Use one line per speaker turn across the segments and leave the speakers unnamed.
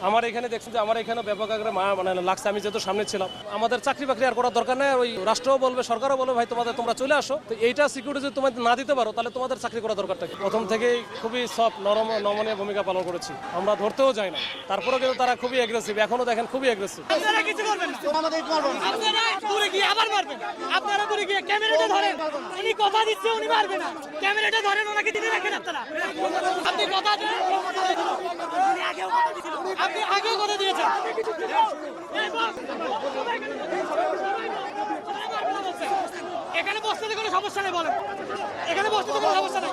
আমার এখানে দেখছেন যে আমার এখানে ব্যাপক আকারে মানে লাগছে। আমি যেহেতু সামনে ছিলাম, আমাদের চাকরি বাকরি আর করার দরকার নেই। ওই রাষ্ট্রও বলবে, সরকারও বলবে ভাই তোমরা চলে আসো। তো এইটা সিকিউরিটি যদি তোমাদের না দিতে পারো তাহলে তোমাদের চাকরি করার দরকারটা কি? প্রথম থেকেই খুবই সফট নমনীয় ভূমিকা পালন করেছি, আমরা ধরতেও যাই না। তারপরেও কিন্তু তারা খুবই এগ্রেসিভ, এখনো দেখেন খুবই এগ্রেসিভ।
আপনারা কিছু করবেন না, আপনারা দূরে গিয়ে আবার মারবেন। আপনারা দূরে গিয়ে ক্যামেরাটা ধরেন, উনি কথা দিচ্ছে উনি মারবে না, ক্যামেরাটা ধরেন, ওনাকে দিতে রাখেন। আপনারা আপনি কথা দেন, আপনি আগেও কথা দিয়েছেন। এখানে বসতে কোনো সমস্যা নেই, বলেন এখানে বসতে কোনো সমস্যা নেই।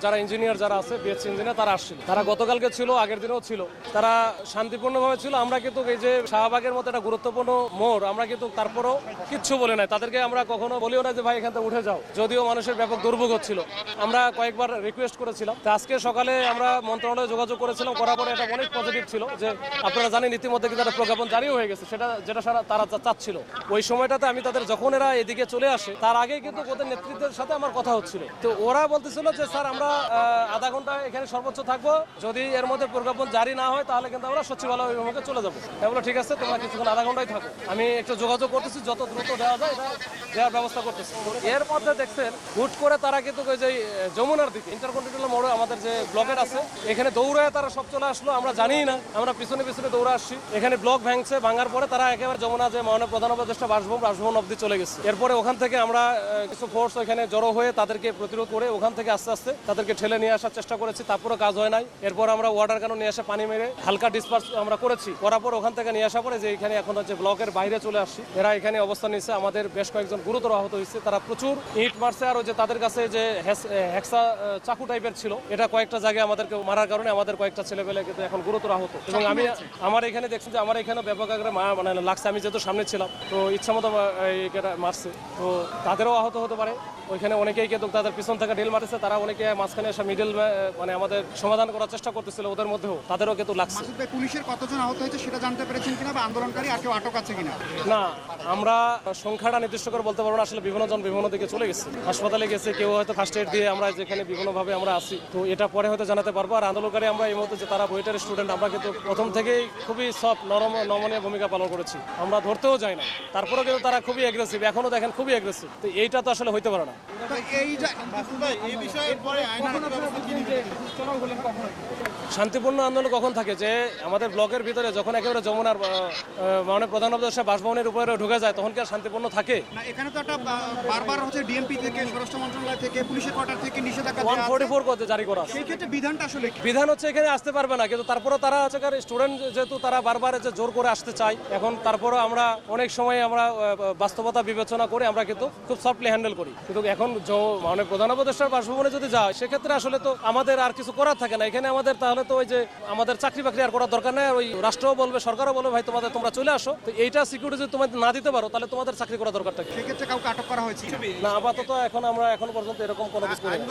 যারা ইঞ্জিনিয়ার যারা আছে, বিএসসি ইঞ্জিনিয়ার, তারা আসছিল, তারা গতকালকে ছিল, আগের দিনও ছিল, তারা শান্তিপূর্ণভাবে ছিল। আমরা কিন্তু এই যে শাহবাগের মতো একটা গুরুত্বপূর্ণ মোড়, আমরা কিন্তু তারপরেও কিচ্ছু বলে নাই তাদেরকে। আমরা কখনো বলিও না যে ভাই এখান থেকে উঠে যাও, যদিও মানুষের ব্যাপক দুর্ভোগ হচ্ছিল। আমরা কয়েকবার রিকোয়েস্ট করেছিলাম। আজকে সকালে আমরা মন্ত্রণালয়ে যোগাযোগ করেছিলাম, করার পরে এটা অনেক পজিটিভ ছিল যে আপনারা জানেন ইতিমধ্যে কিন্তু একটা প্রজ্ঞাপন জারিও হয়ে গেছে, যেটা তারা চাচ্ছিল। ওই সময়টাতে আমি তাদের, যখন এরা এদিকে চলে আসে তার আগে কিন্তু ওদের নেতৃত্বের সাথে আমার কথা হচ্ছিল। তো ওরা বলতেছিল যে স্যার আমরা আধা ঘন্টা এখানে সর্বোচ্চ থাকবো, যদি এর মধ্যে প্রজ্ঞাপন জারি না হয় তাহলে কিন্তু আমরা সচিবালয় অভিমুখে চলে যাবো। বলো ঠিক আছে, তোমরা কিছুক্ষণ আধা ঘন্টায় থাকো, আমি একটু যোগাযোগ করতেছি, যত দ্রুত দেওয়া যায় এটা দেওয়ার ব্যবস্থা করতেছি। এর মধ্যে দেখছেন হুট করে তারা কিন্তু ওই যে যমুনার দিকে ইন্টারকন্টিনেন্টাল মোড়ে আমাদের যে ব্লকেট আছে এখানে দৌড়ায় তারা সব চলে আসলো। আমরা জানি না, আমরা পিছনে পিছনে দৌড়ে আসছি। এখানে ব্লক ভাঙছে, ভাঙার পরে তারা একেবারে যমুনা যে মাননীয় প্রধান উপদেষ্টা বাসভবন অবধি চলে গেছে। এরপরে ওখান থেকে আমরা কিছু ফোর্স ওখানে জড়ো হয়ে তাদেরকে প্রতিরোধ করে ওখান থেকে আস্তে আস্তে তাদেরকে ঠেলে নিয়ে আসার চেষ্টা করেছি, তারপরে কাজ হয় নাই। এরপর আমরা ওয়াটার ক্যানন নিয়ে এসে পানি মেরে হালকা ডিসপার্স আমরা করেছি, করার পর ওখান থেকে নিয়ে আসা পরে যে এখানে এখন হচ্ছে ব্লকের বাইরে চলে আসছি। এরা এখানে অবস্থান নিচ্ছে, আমাদের বেশ কয়েকজন গুরুতর আহত হয়েছে, তারা প্রচুর ইট মারছে। আর ওই যে তাদের কাছে যে হেক্সা চাকু টাইপের ছিল, এটা কয়েকটা জায়গায় আমাদেরকে মারার কারণে আমাদের কয়েকটা ছেলেপেলে কিন্তু এখন গুরুতর আহত। এবং আমি আমার এখানে দেখছি যে আমার এখানে ব্যাপক আকারে মানে লাগছে। আমি যেহেতু সামনে ছিলাম, তো ইচ্ছা মতো মারছে, তো তাদেরও আহত হতে পারে। ওইখানে অনেকেই কিন্তু তাদের পিছন থেকে ঢিল মারতেছে, তারা অনেকে মাঝখানে এসে মিডল মানে আমাদের সমাধান করার চেষ্টা করতেছিল, ওদের মধ্যেও তাদেরও কিন্তু লাগছে।
পুলিশের কতজন আহত হয়েছে সেটা জানতে পেরেছেন কিনা, বা আন্দোলনকারী আর কেউ আটক আছে কিনা?
না, আমরা সংখ্যাটা নির্দিষ্ট করে বলতে পারবো না। আসলে বিভিন্ন জন বিভিন্ন দিকে চলে গেছে, হাসপাতালে গেছে, কেউ হয়তো ফার্স্ট এড দিয়ে আমরা যেখানে বিভিন্নভাবে আমরা আছি, তো এটা পরে হয়তো জানাতে পারবো। আর আন্দোলনকারী আমরা এই মুহূর্তে যে তারা বুয়েটের স্টুডেন্ট, আমরা কিন্তু প্রথম থেকেই খুবই সফট নমনীয় ভূমিকা পালন করেছি, আমরা ধরতেও যাই না। তারপরেও কিন্তু তারা খুবই এগ্রেসিভ, এখনো দেখেন খুবই এগ্রেসিভ। তো এইটা তো আসলে হইতে পারে না। শান্তিপূর্ণ আন্দোলন কখন থাকে, যে আমাদের ব্লকের ভিতরে যখন একেবারে যমুনার মাননীয় প্রধান উপদেষ্টা বাসভবনের উপরে ঢুকে যায় তখন কি আর শান্তিপূর্ণ থাকে?
না, এখানে তো একটা বারবার হচ্ছে ডিএমপি থেকে, স্বরাষ্ট্র মন্ত্রণালয় থেকে, পুলিশের কোয়ার্টার থেকে নিষেধাজ্ঞা
144 করতে জারি করা আছে।
সেই ক্ষেত্রে বিধানটা আসলে কি?
বিধান হচ্ছে এখানে আসতে পারবে না, কিন্তু তারপরে তারা হচ্ছে স্টুডেন্ট যেহেতু তারা বারবার যে জোর করে আসতে চায়, এখন তারপরে আমরা অনেক সময় আমরা বাস্তবতা বিবেচনা করে আমরা কিন্তু খুব সফটলি হ্যান্ডেল করি। কিন্তু এখন মানে প্রধান উপদেষ্টার বাসভবনে যদি যায় সেক্ষেত্রে আসলে তো আমাদের আর কিছু করার থাকে না এখানে আমাদের। তাহলে তো ওই যে আমাদের চাকরি বাকরি আর করার দরকার নেই। ওই রাষ্ট্রও বলবে, সরকারও বলবে ভাই তোমরা চলে আসো। তো এইটা সিকিউরিটি যদি তোমাদের না দিতে পারো তাহলে তোমাদের চাকরি করার দরকারটা কি?
সেক্ষেত্রে কাউকে আটক করা হয়েছে
না, আপাতত আমরা এখন পর্যন্ত এরকম কোনো কিছু করিনি।